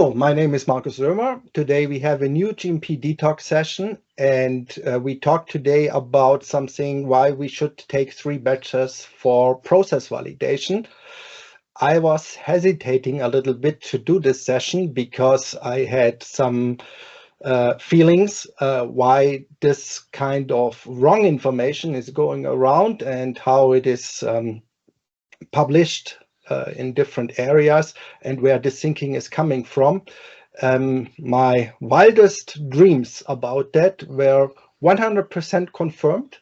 Hello, my name is Markus Römer. Today we have a new GMP Detox session, and we talk today about something why we should take 3 batches for process validation. I was hesitating a little bit to do this session because I had some feelings why this kind of wrong information is going around and how it is published in different areas and where this thinking is coming from. My wildest dreams about that were 100% confirmed.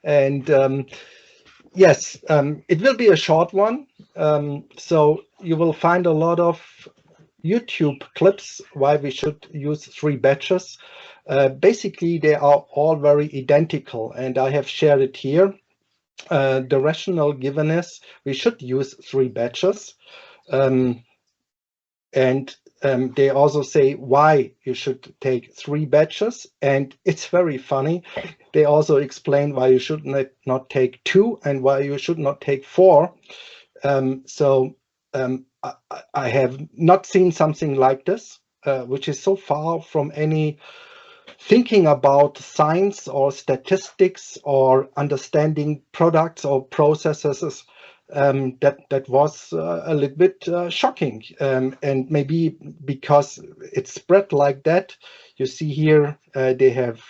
And yes, it will be a short one. So you will find a lot of YouTube clips why we should use 3 batches. Basically, they are all very identical, and I have shared it here. The rationale given is we should use 3 batches. And they also say why you should take 3 batches. And it's very funny. They also explain why you should not take 2 and why you should not take 4. I have not seen something like this, which is so far from any thinking about science or statistics or understanding products or processes. That was a little bit shocking, and maybe because it's spread like that. You see here they have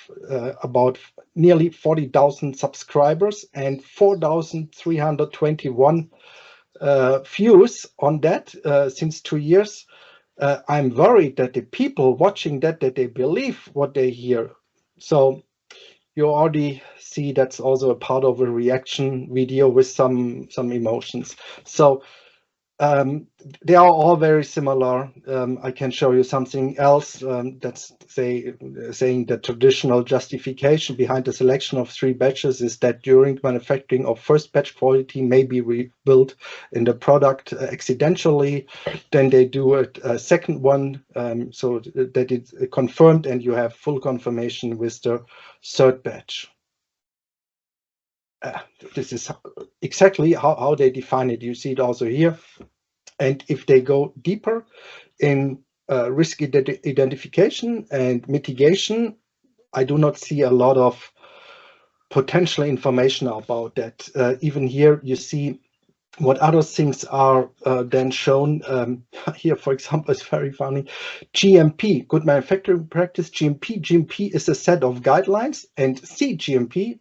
about nearly 40,000 subscribers and 4,321 views on that since 2 years. I'm worried that the people watching that they believe what they hear. So you already see that's also a part of a reaction video with some emotions. So they are all very similar. I can show you something else that's saying the traditional justification behind the selection of 3 batches is that during manufacturing of first batch, quality may be rebuilt in the product accidentally. Then they do a second one so that it's confirmed and you have full confirmation with the 3rd batch. This is exactly how they define it. You see it also here. And if they go deeper in risk identification and mitigation, I do not see a lot of potential information about that. Even here, you see what other things are then shown. Here, for example, it's very funny. GMP, good manufacturing practice, GMP. GMP is a set of guidelines, and CGMP,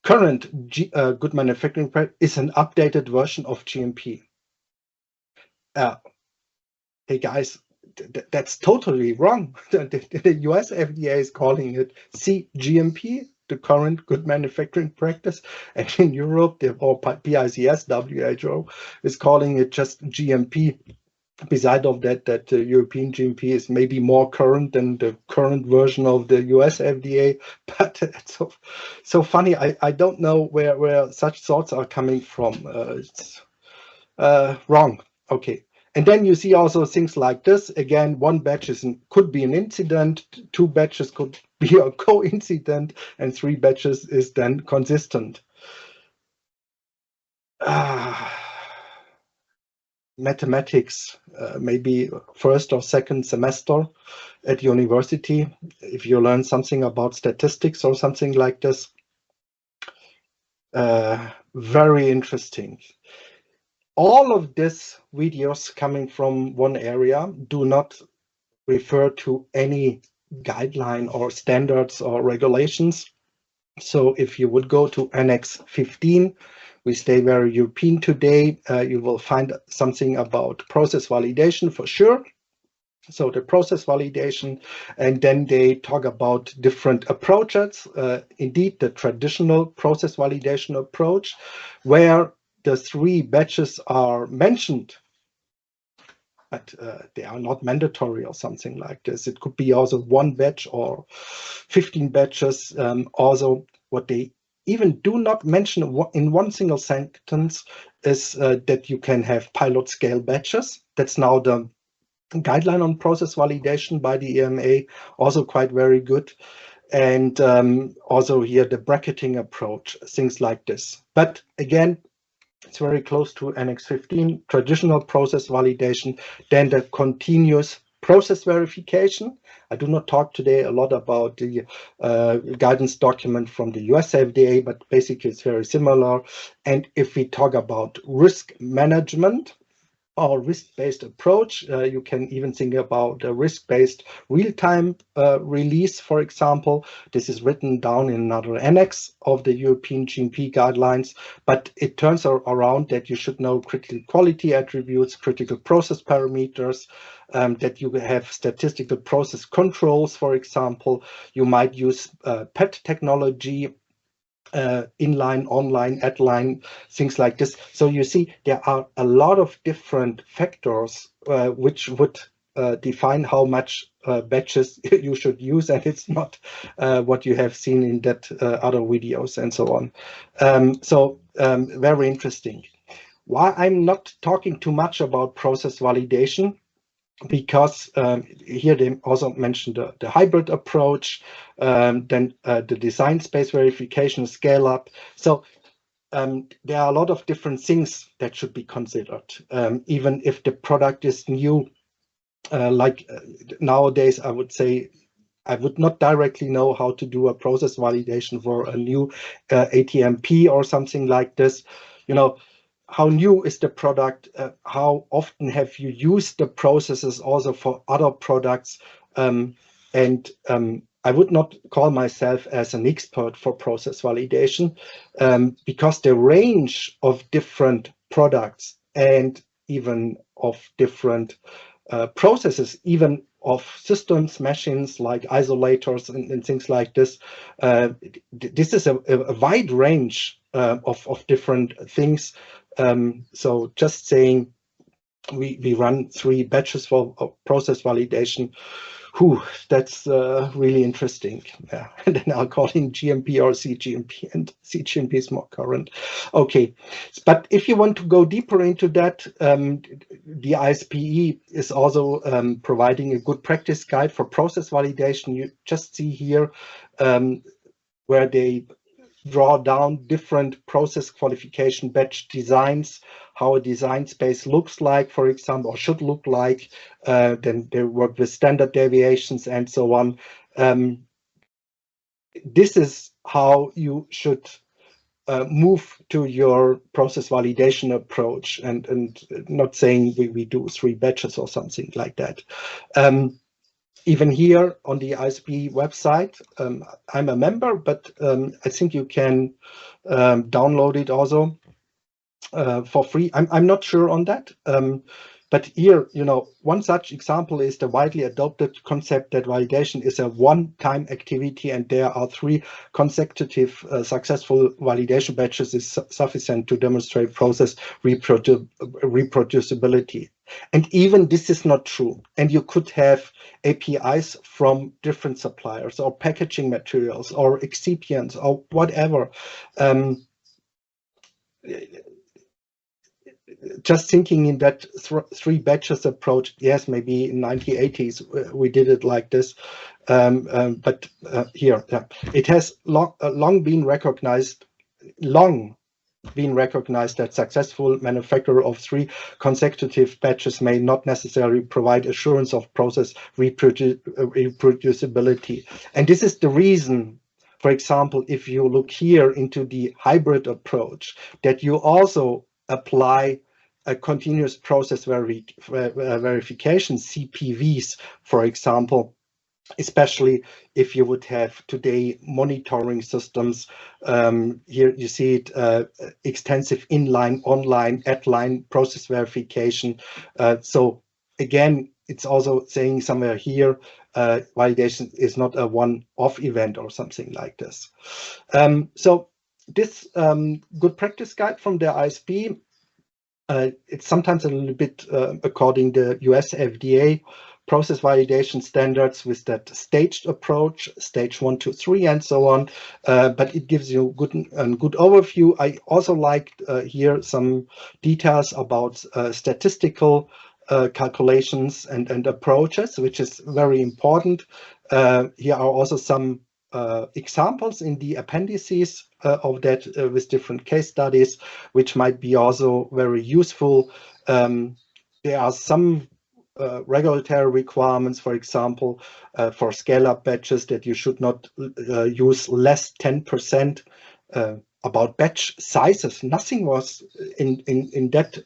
current good manufacturing practice, is an updated version of GMP. Hey guys, that's totally wrong. The US FDA is calling it CGMP, the current good manufacturing practice, and in Europe, or PICS, WHO is calling it just GMP. Beside of that, the European GMP is maybe more current than the current version of the US FDA, but it's so funny. I don't know where such thoughts are coming from. It's wrong. Okay. And then you see also things like this. Again, 1 batch could be an incident, 2 batches could be a coincident, and 3 batches is then consistent. Mathematics, maybe 1st or 2nd semester at university, if you learn something about statistics or something like this. Very interesting. All of these videos coming from one area do not refer to any guideline or standards or regulations. So if you would go to Annex 15, we stay very European today, you will find something about process validation for sure. So the process validation, and then they talk about different approaches. Indeed, the traditional process validation approach, where the 3 batches are mentioned, but they are not mandatory or something like this. It could be also 1 batch or 15 batches. Also, what they even do not mention in one single sentence is that you can have pilot scale batches. That's now the guideline on process validation by the EMA, also quite very good. And also here the bracketing approach, things like this. But again, it's very close to Annex 15, traditional process validation, then the continuous process verification. I do not talk today a lot about the guidance document from the US FDA, but basically it's very similar. And if we talk about risk management or risk-based approach, you can even think about a risk-based real-time release, for example. This is written down in another annex of the European GMP guidelines, but it turns around that you should know critical quality attributes, critical process parameters, that you have statistical process controls, for example. You might use PET technology, inline, online, at line, things like this. So you see, there are a lot of different factors which would define how much batches you should use, and it's not what you have seen in that other videos and so on. Very interesting. Why I'm not talking too much about process validation, because here they also mentioned the hybrid approach, then the design space verification, scale up. So there are a lot of different things that should be considered, even if the product is new. Nowadays, I would say I would not directly know how to do a process validation for a new ATMP or something like this. You know, how new is the product? How often have you used the processes also for other products? I would not call myself as an expert for process validation, because the range of different products and even of different processes, even of systems, machines like isolators and things like this. This is a wide range of different things. So just saying we run 3 batches for process validation, that's really interesting. Yeah. And then I'll call in GMP or CGMP, and CGMP is more current. Okay, but if you want to go deeper into that, the ISPE is also providing a good practice guide for process validation. You just see here where they draw down different process qualification batch designs, how a design space looks like, for example, or should look like. Then they work with standard deviations and so on. This is how you should move to your process validation approach, and not saying we do 3 batches or something like that. Even here on the ISP website, I'm a member, but I think you can download it also for free. I'm not sure on that. But here, one such example is the widely adopted concept that validation is a one-time activity, and there are 3 consecutive successful validation batches is sufficient to demonstrate process reproducibility. And even this is not true. And you could have APIs from different suppliers or packaging materials or excipients or whatever. Just thinking in that 3 batches approach, yes, maybe in 1980s we did it like this, but here it has long been recognized that successful manufacture of 3 consecutive batches may not necessarily provide assurance of process reproducibility. And this is the reason, for example, if you look here into the hybrid approach, that you also apply a continuous process verification, CPVs, for example, especially if you would have today monitoring systems. Here you see it, extensive inline, online, at-line process verification. So again, it's also saying somewhere here, validation is not a one-off event or something like this. So this good practice guide from the ISP, it's sometimes a little bit according to US FDA process validation standards with that staged approach, stage 1, 2, 3, and so on. But it gives you a good overview. I also liked here some details about statistical calculations and approaches, which is very important. Here are also some examples in the appendices of that with different case studies, which might be also very useful. There are some regulatory requirements, for example, for scale-up batches, that you should not use less 10%. About batch sizes, nothing was in that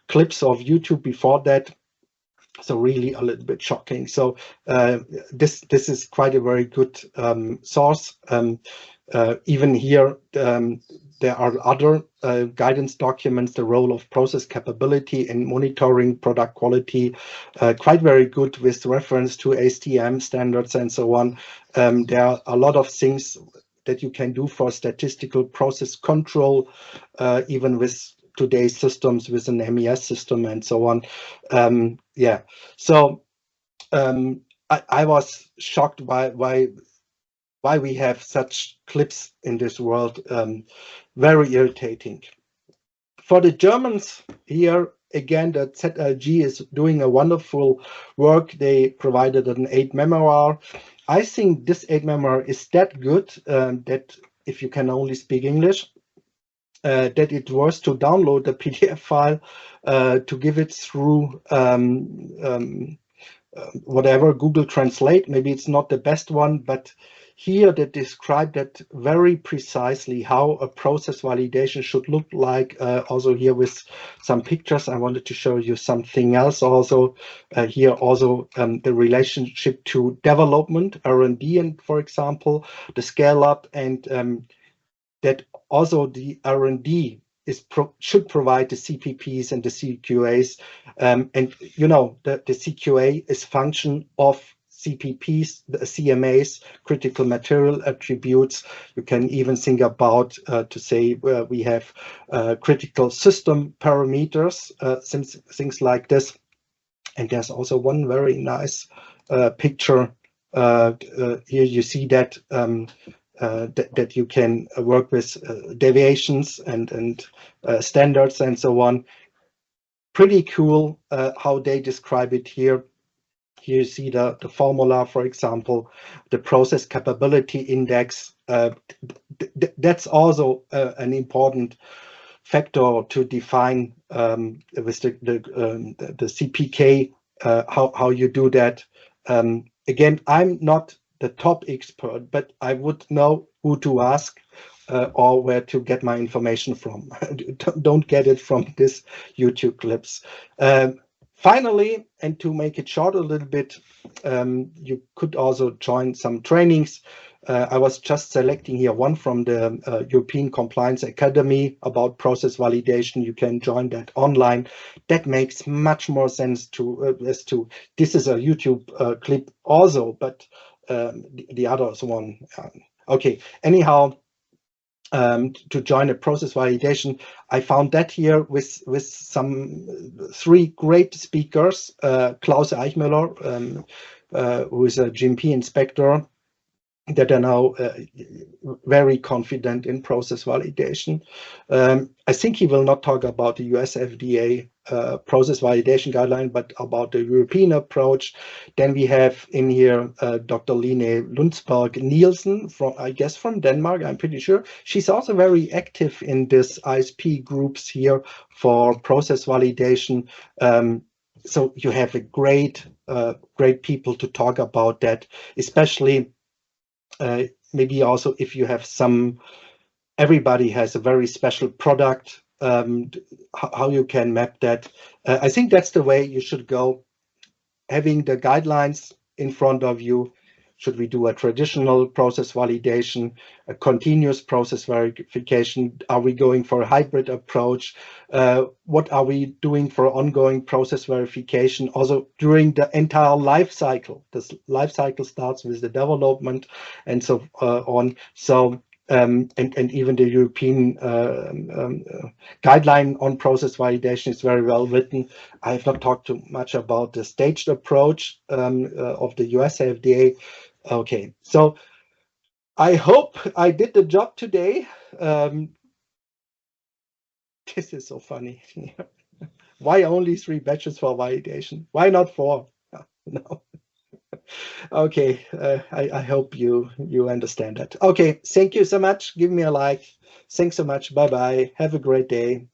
clips of YouTube before that. So really a little bit shocking. So this is quite a very good source. Even here, there are other guidance documents, the role of process capability in monitoring product quality, quite very good with reference to ASTM standards and so on. There are a lot of things that you can do for statistical process control, even with today's systems, with an MES system and so on. Yeah, so I was shocked why we have such clips in this world. Very irritating. For the Germans here, again, the ZLG is doing a wonderful work. They provided an 8 memoir. I think this 8 memoir is that good that if you can only speak English, that it was to download the PDF file, to give it through whatever, Google Translate. Maybe it's not the best one, but here they describe that very precisely how a process validation should look like. Also here with some pictures, I wanted to show you something else also. Here also the relationship to development, R&D, and for example, the scale up, and that also the R&D should provide the CPPs and the CQAs, and you know the CQA is function of CPPs, the CMAs, critical material attributes. You can even think about to say we have critical system parameters, things like this. And there's also one very nice picture. Here you see that that you can work with deviations and standards and so on. Pretty cool how they describe it here. Here you see the formula, for example, the process capability index. That's also an important factor to define with the CPK, how you do that. Again, I'm not the top expert, but I would know who to ask or where to get my information from. Don't get it from this YouTube clips. Finally, and to make it short a little bit, you could also join some trainings. I was just selecting here one from the European Compliance Academy about process validation. You can join that online. That makes much more sense to this is a YouTube clip also, but the others one. Okay, anyhow, to join a process validation, I found that here with some 3 great speakers, Klaus Eichmüller, who is a GMP inspector, that are now very confident in process validation. I think he will not talk about the US FDA process validation guideline, but about the European approach. Then we have in here Dr. Line Lundsberg Nielsen, I guess from Denmark, I'm pretty sure. She's also very active in this ISP groups here for process validation. So you have a great people to talk about that, especially maybe also if you have everybody has a very special product, how you can map that. I think that's the way you should go, having the guidelines in front of you. Should we do a traditional process validation, a continuous process verification? Are we going for a hybrid approach? What are we doing for ongoing process verification? Also during the entire life cycle. This life cycle starts with the development and so on. So and even the European guideline on process validation is very well written. I have not talked too much about the staged approach of the US FDA. Okay, so I hope I did the job today. This is so funny. Why only 3 batches for validation? Why not 4? No. Okay, I hope you understand that. Okay, thank you so much. Give me a like. Thanks so much. Bye bye. Have a great day.